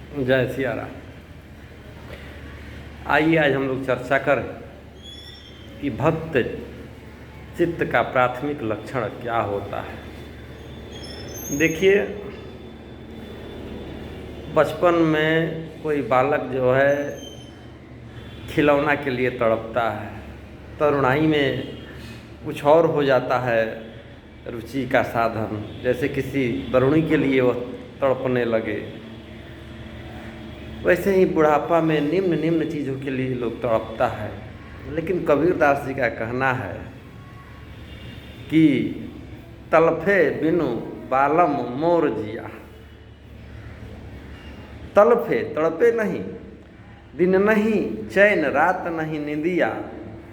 जय सिया राम। आइए आज हम लोग चर्चा करें कि भक्त चित्त का प्राथमिक लक्षण क्या होता है। देखिए, बचपन में कोई बालक जो है खिलौना के लिए तड़पता है, तरुणाई में कुछ और हो जाता है रुचि का साधन, जैसे किसी तरुणी के लिए वह तड़पने लगे। वैसे ही बुढ़ापा में निम्न निम्न चीज़ों के लिए लोग तड़पता है। लेकिन कबीरदास जी का कहना है कि तलफे बिनु बालम मोर जिया। तलफे तड़पे नहीं, दिन नहीं चैन रात नहीं निंदिया,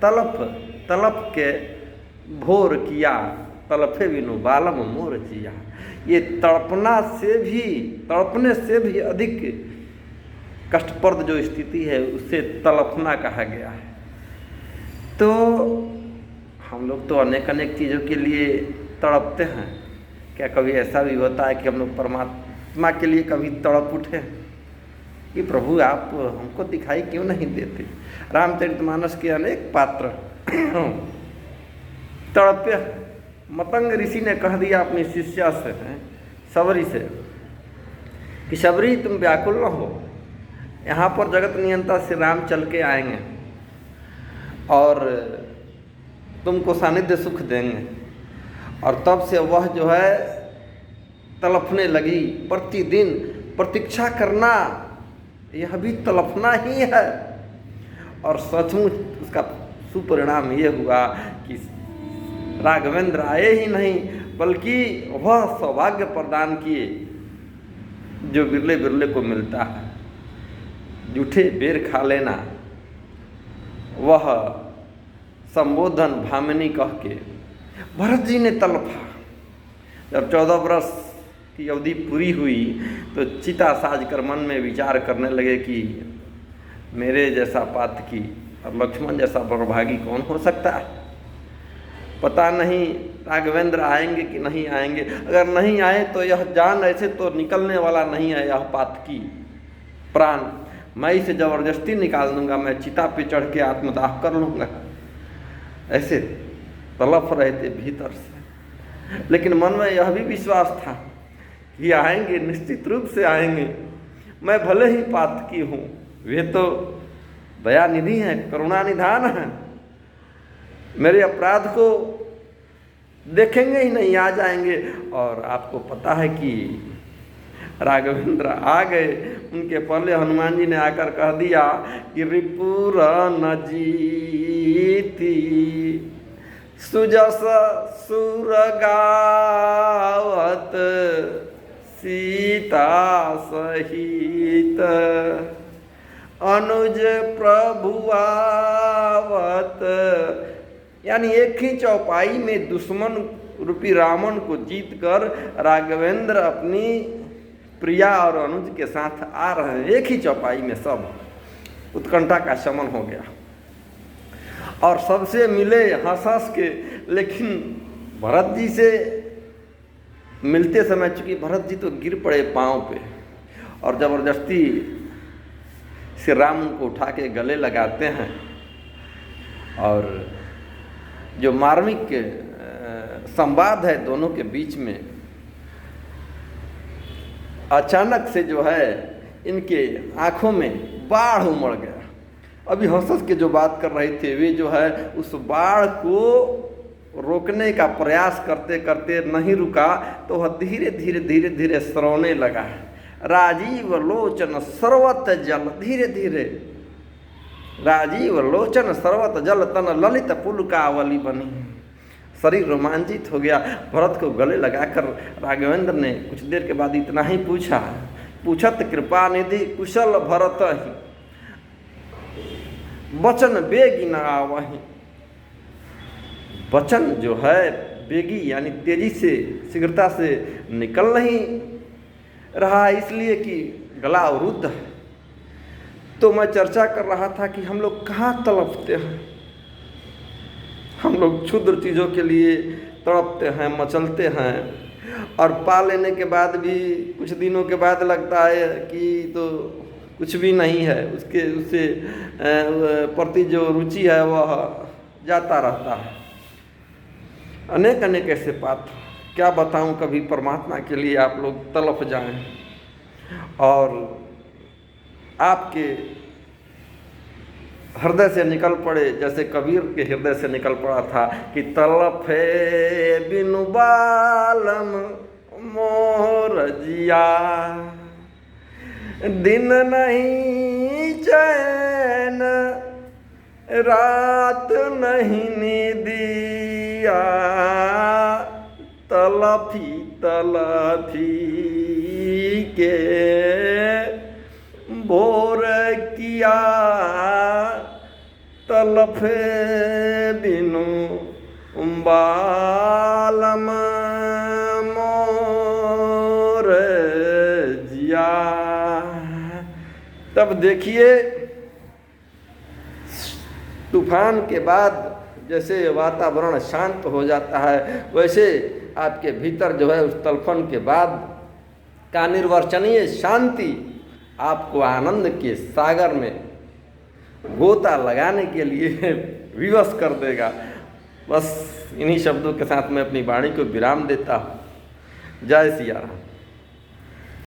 तलफ तलफ के भोर किया, तलफे बिनु बालम मोर जिया। ये तड़पने से भी अधिक कष्टप्रद जो स्थिति है उसे तलफना कहा गया है। तो हम लोग तो अनेक अनेक चीज़ों के लिए तड़पते हैं। क्या कभी ऐसा भी होता है कि हम लोग परमात्मा के लिए कभी तड़प उठे कि प्रभु आप हमको दिखाई क्यों नहीं देते? रामचरितमानस के अनेक पात्र तड़पे। मतंग ऋषि ने कह दिया अपनी शिष्या से, शबरी से, कि शबरी तुम व्याकुल न हो, यहाँ पर जगत नियंता श्री राम चल के आएंगे और तुमको सानिध्य सुख देंगे। और तब से वह जो है तड़पने लगी। प्रतिदिन प्रतीक्षा करना यह भी तड़पना ही है। और सचमुच उसका सुपरिणाम ये हुआ कि राघवेंद्र आए ही नहीं, बल्कि वह सौभाग्य प्रदान किए जो बिरले बिरले को मिलता है। जूठे बेर खा लेना, वह संबोधन भामिनी कह के भरत जी ने तलफा। जब 14 वर्ष की अवधि पूरी हुई तो चिता साज कर मन में विचार करने लगे कि मेरे जैसा पातकी और लक्ष्मण जैसा बड़भागी कौन हो सकता है। पता नहीं राघवेंद्र आएंगे कि नहीं आएंगे। अगर नहीं आए तो यह जान ऐसे तो निकलने वाला नहीं है यह पातकी प्राण। मैं इसे ज़बरदस्ती निकाल दूंगा, मैं चिता पे चढ़ के आत्मदाह कर लूँगा। ऐसे तड़प रहे थे भीतर से। लेकिन मन में यह भी विश्वास था कि आएंगे, निश्चित रूप से आएंगे। मैं भले ही पातकी हूँ, वे तो दयानिधि हैं, करुणानिधान हैं, मेरे अपराध को देखेंगे ही नहीं, आ जाएंगे। और आपको पता है कि राघवेंद्र आ गए। उनके पहले हनुमान जी ने आकर कह दिया कि रिपुर न जीती सुजस सुर गावत सीता सहित अनुज प्रभुआवत। यानी एक ही चौपाई में दुश्मन रूपी रावण को जीतकर राघवेंद्र अपनी प्रिया और अनुज के साथ आ रहे हैं। एक ही चौपाई में सब उत्कंठा का शमन हो गया और सबसे मिले हंस हंस के। लेकिन भरत जी से मिलते समय चूंकि भरत जी तो गिर पड़े पांव पे और ज़बरदस्ती श्री राम उनको उठा के गले लगाते हैं। और जो मार्मिक संवाद है दोनों के बीच में, अचानक से जो है इनके आंखों में बाढ़ उमड़ गया। अभी हंस हंस के जो बात कर रहे थे वे जो है उस बाढ़ को रोकने का प्रयास करते करते नहीं रुका तो वह धीरे धीरे धीरे धीरे सरवने लगा। राजीव लोचन सर्वत जल, धीरे धीरे राजीव लोचन सर्वत जल, तन ललित पुलकावली बनी। शरीर रोमांचित हो गया। भरत को गले लगाकर राघवेंद्र ने कुछ देर के बाद इतना ही पूछा, पूछत कृपा निधि कुशल भरत ही, वचन बेगी न आवही। वचन जो है बेगी यानी तेजी से शीघ्रता से निकल नहीं रहा, इसलिए कि गला अवरुद्ध है। तो मैं चर्चा कर रहा था कि हम लोग कहाँ तड़पते हैं। हम लोग क्षुद्र चीज़ों के लिए तड़पते हैं, मचलते हैं और पा लेने के बाद भी कुछ दिनों के बाद लगता है कि तो कुछ भी नहीं है, उससे प्रति जो रुचि है वह जाता रहता है। अनेक अनेक ऐसे पात्र, क्या बताऊं, कभी परमात्मा के लिए आप लोग तड़प जाएं और आपके हृदय से निकल पड़े, जैसे कबीर के हृदय से निकल पड़ा था कि तड़फे बिनु बालम मोर जिया, दिन नहीं चैन रात नहीं निदिया, तलफी तलफी के भोर किया, तलफे बिनु बालम मोर जिया। तब देखिए तूफान के बाद जैसे वातावरण शांत हो जाता है, वैसे आपके भीतर जो है उस तलफन के बाद का निर्वचनीय शांति आपको आनंद के सागर में गोता लगाने के लिए विवश कर देगा। बस इन्हीं शब्दों के साथ मैं अपनी वाणी को विराम देता हूँ। जय सिया राम।